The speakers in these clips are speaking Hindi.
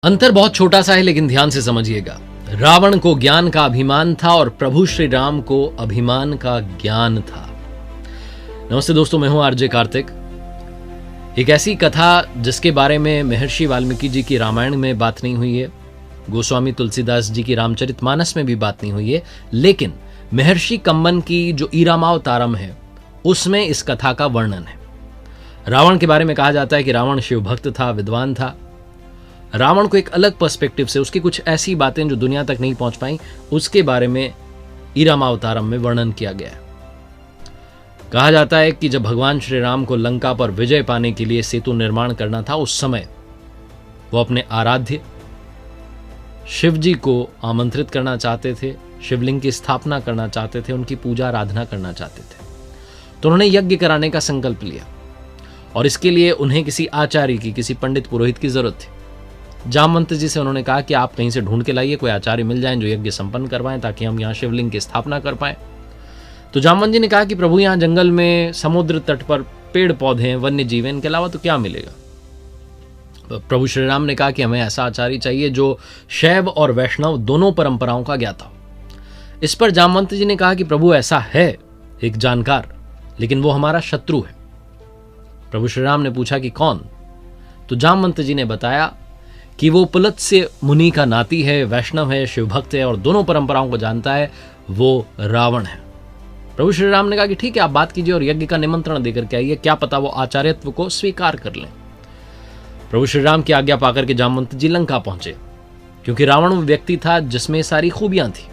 अंतर बहुत छोटा सा है, लेकिन ध्यान से समझिएगा। रावण को ज्ञान का अभिमान था और प्रभु श्री राम को अभिमान का ज्ञान था। नमस्ते दोस्तों, मैं हूं आरजे कार्तिक। एक ऐसी कथा जिसके बारे में महर्षि वाल्मीकि जी की रामायण में बात नहीं हुई है, गोस्वामी तुलसीदास जी की रामचरितमानस में भी बात नहीं हुई है, लेकिन महर्षि कंबन की जो ईरामावतारम है उसमें इस कथा का वर्णन है। रावण के बारे में कहा जाता है कि रावण शिव भक्त था, विद्वान था। रावण को एक अलग पर्सपेक्टिव से उसकी कुछ ऐसी बातें जो दुनिया तक नहीं पहुंच पाई, उसके बारे में ईरामावतारम में वर्णन किया गया है। कहा जाता है कि जब भगवान श्री राम को लंका पर विजय पाने के लिए सेतु निर्माण करना था, उस समय वो अपने आराध्य शिव जी को आमंत्रित करना चाहते थे, शिवलिंग की स्थापना करना चाहते थे, उनकी पूजा आराधना करना चाहते थे। तो उन्होंने यज्ञ कराने का संकल्प लिया और इसके लिए उन्हें किसी आचार्य की, किसी पंडित पुरोहित की जरूरत थी। जामवंत जी से उन्होंने कहा कि आप कहीं से ढूंढ के लाइए, कोई आचार्य मिल जाए जो यज्ञ संपन्न करवाएं ताकि हम यहाँ शिवलिंग की स्थापना कर पाएं। तो जामवंत जी ने कहा कि प्रभु, यहाँ जंगल में, समुद्र तट पर पेड़ पौधे हैं, वन्य जीव हैं, इनके अलावा तो क्या मिलेगा। प्रभु श्री राम ने कहा कि हमें ऐसा आचार्य चाहिए जो शैव और वैष्णव दोनों परंपराओं का ज्ञाता हो। इस पर जामवंत जी ने कहा कि प्रभु, ऐसा है एक जानकार, लेकिन वो हमारा शत्रु है। प्रभु श्री राम ने पूछा कि कौन। तो जामवंत जी ने बताया कि वो पुलत्स्य मुनि का नाती है, वैष्णव है, शिवभक्त है और दोनों परंपराओं को जानता है, वो रावण है। प्रभु श्री राम ने कहा कि ठीक है, आप बात कीजिए और यज्ञ का निमंत्रण देकर के आइए, क्या पता वो आचार्यत्व को स्वीकार कर लें। प्रभु श्री राम की आज्ञा पाकर के जामवंत जी लंका पहुंचे, क्योंकि रावण वो व्यक्ति था जिसमें सारी खूबियां थी।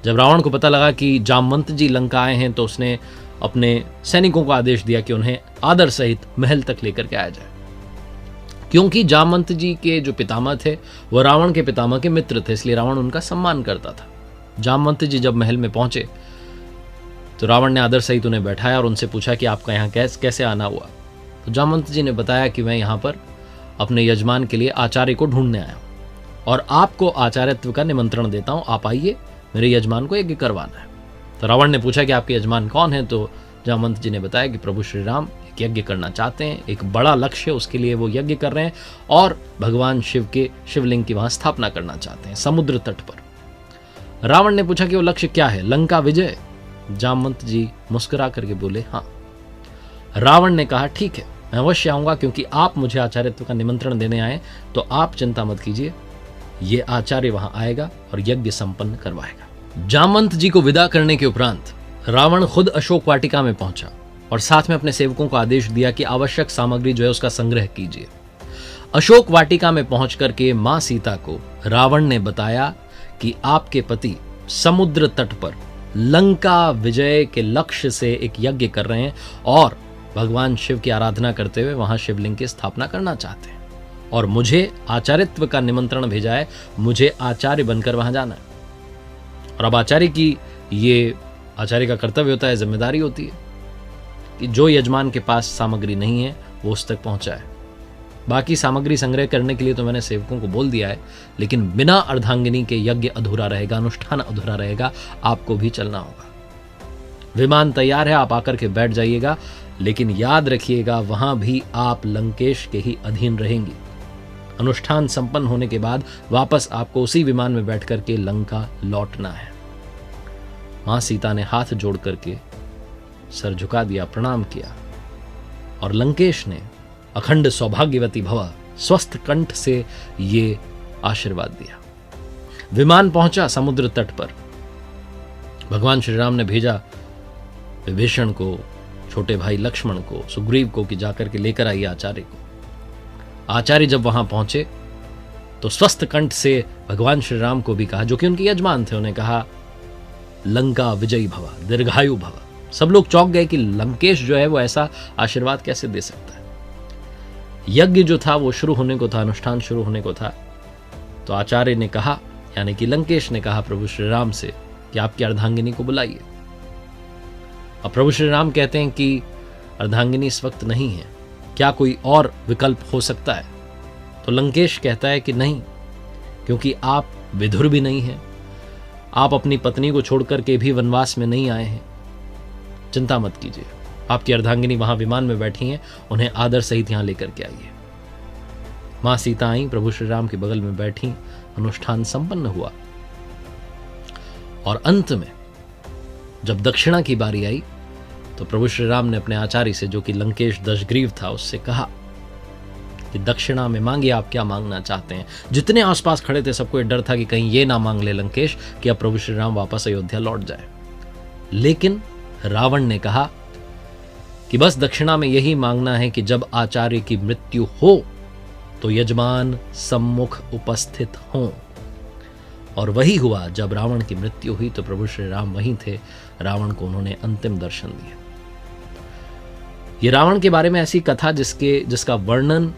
जब रावण को पता लगा कि जामवंत जी लंका आए हैं, तो उसने अपने सैनिकों को आदेश दिया कि उन्हें आदर सहित महल तक लेकर के आया जाए, क्योंकि जामवंत जी के जो पितामह थे वो रावण के पितामह के मित्र थे, इसलिए रावण उनका सम्मान करता था। जामवंत जी जब महल में पहुंचे तो रावण ने आदर सहित उन्हें बैठाया और उनसे पूछा कि आपका यहाँ कैसे आना हुआ। तो जामवंत जी ने बताया कि मैं यहाँ पर अपने यजमान के लिए आचार्य को ढूंढने आया हूँ और आपको आचार्यत्व का निमंत्रण देता हूँ, आप आइए, मेरे यजमान को यज्ञ करवाना है। तो रावण ने पूछा कि आपके यजमान कौन है। तो जामवंत जी ने बताया कि प्रभु श्री राम एक यज्ञ करना चाहते हैं, एक बड़ा लक्ष्य है, उसके लिए वो यज्ञ कर रहे हैं और भगवान शिव के शिवलिंग की वहां स्थापना करना चाहते हैं समुद्र तट पर। रावण ने पूछा कि वो लक्ष्य क्या है, लंका विजय। जामवंत जी मुस्कुरा करके बोले हाँ। रावण ने कहा ठीक है, मैं अवश्य आऊंगा, क्योंकि आप मुझे आचार्यत्व का निमंत्रण देने आए, तो आप चिंता मत कीजिए, ये आचार्य वहां आएगा और यज्ञ संपन्न करवाएगा। जामवंत जी को विदा करने के उपरांत रावण खुद अशोक वाटिका में पहुंचा और साथ में अपने सेवकों को आदेश दिया कि आवश्यक सामग्री जो है उसका संग्रह कीजिए। अशोक वाटिका में पहुंच करके मां सीता को रावण ने बताया कि आपके पति समुद्र तट पर लंका विजय के लक्ष्य से एक यज्ञ कर रहे हैं और भगवान शिव की आराधना करते हुए वहां शिवलिंग की स्थापना करना चाहते हैं और मुझे आचार्यत्व का निमंत्रण भेजा है, मुझे आचार्य बनकर वहां जाना है। और अब आचार्य का कर्तव्य होता है, जिम्मेदारी होती है कि जो यजमान के पास सामग्री नहीं है वो उस तक पहुंचाए। बाकी सामग्री संग्रह करने के लिए तो मैंने सेवकों को बोल दिया है, लेकिन बिना अर्धांगिनी के यज्ञ अधूरा रहेगा, अनुष्ठान अधूरा रहेगा, आपको भी चलना होगा। विमान तैयार है, आप आकर के बैठ जाइएगा, लेकिन याद रखिएगा वहां भी आप लंकेश के ही अधीन रहेंगी। अनुष्ठान संपन्न होने के बाद वापस आपको उसी विमान में बैठ करके लंका लौटना है। मां सीता ने हाथ जोड़ करके सर झुका दिया, प्रणाम किया और लंकेश ने अखंड सौभाग्यवती भव स्वस्थ कंठ से ये आशीर्वाद दिया। विमान पहुंचा समुद्र तट पर। भगवान श्री राम ने भेजा विभीषण को, छोटे भाई लक्ष्मण को, सुग्रीव को कि जाकर के लेकर आइए आचार्य को। आचार्य जब वहां पहुंचे तो स्वस्थ कंठ से भगवान श्री राम को भी कहा, जो कि उनके यजमान थे, उन्हें कहा लंका विजयी भव, दीर्घायु भव। सब लोग चौंक गए कि लंकेश जो है वो ऐसा आशीर्वाद कैसे दे सकता है। यज्ञ जो था वो शुरू होने को था, अनुष्ठान शुरू होने को था। तो आचार्य ने कहा, यानी कि लंकेश ने कहा प्रभु श्री राम से कि आपकी अर्धांगिनी को बुलाइए। अब प्रभु श्री राम कहते हैं कि अर्धांगिनी इस वक्त नहीं है, क्या कोई और विकल्प हो सकता है। तो लंकेश कहता है कि नहीं, क्योंकि आप विधुर भी नहीं हैं, आप अपनी पत्नी को छोड़कर के भी वनवास में नहीं आए हैं, चिंता मत कीजिए, आपकी अर्धांगिनी वहां विमान में बैठी हैं, उन्हें आदर सहित यहां लेकर के आइए। मां सीता आई, प्रभु श्री राम के बगल में बैठी, अनुष्ठान संपन्न हुआ और अंत में जब दक्षिणा की बारी आई तो प्रभु श्री राम ने अपने आचार्य से, जो कि लंकेश दशग्रीव था, उससे कहा कि दक्षिणा में मांगिए, आप क्या मांगना चाहते हैं। जितने आसपास खड़े थे सबको डर था कि कहीं ये ना मांग ले लंकेश कि अब प्रभु श्री राम वापस अयोध्या लौट जाए। लेकिन रावण ने कहा कि बस दक्षिणा में यही मांगना है कि जब आचार्य की मृत्यु हो तो यजमान सम्मुख उपस्थित हों। और वही हुआ। जब रावण की मृत्यु हुई तो प्रभु श्री राम वहीं थे। रावण को उन्होंने अंतिम दर्शन दिया। ये रावण के बारे में ऐसी कथा जिसका वर्णन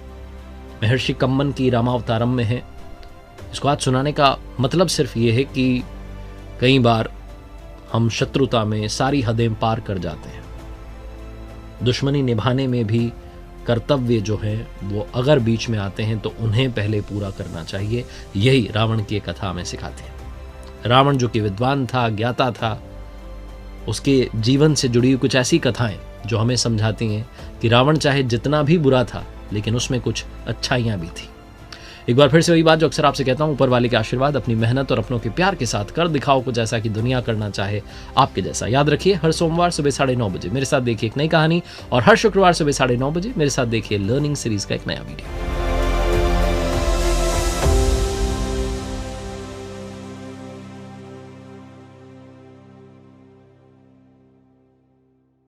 महर्षि कम्मन की रामावतारम में है। इसको आज सुनाने का मतलब सिर्फ ये है कि कई बार हम शत्रुता में सारी हदें पार कर जाते हैं। दुश्मनी निभाने में भी कर्तव्य जो है वो अगर बीच में आते हैं तो उन्हें पहले पूरा करना चाहिए। यही रावण की कथा हमें सिखाती है। रावण जो कि विद्वान था, ज्ञाता था, उसके जीवन से जुड़ी हुई कुछ ऐसी कथाएं जो हमें समझाती हैं कि रावण चाहे जितना भी बुरा था लेकिन उसमें कुछ अच्छाइयां भी थी। एक बार फिर से वही बात जो अक्सर आपसे कहता हूं, ऊपर वाले के आशीर्वाद, अपनी मेहनत और अपनों के प्यार के साथ कर दिखाओ कुछ ऐसा कि दुनिया करना चाहे आपके जैसा। याद रखिए, हर सोमवार सुबह 9:30 बजे मेरे साथ देखिए एक नई कहानी, और हर शुक्रवार सुबह 9:30 बजे मेरे साथ देखिए लर्निंग सीरीज का एक नया वीडियो।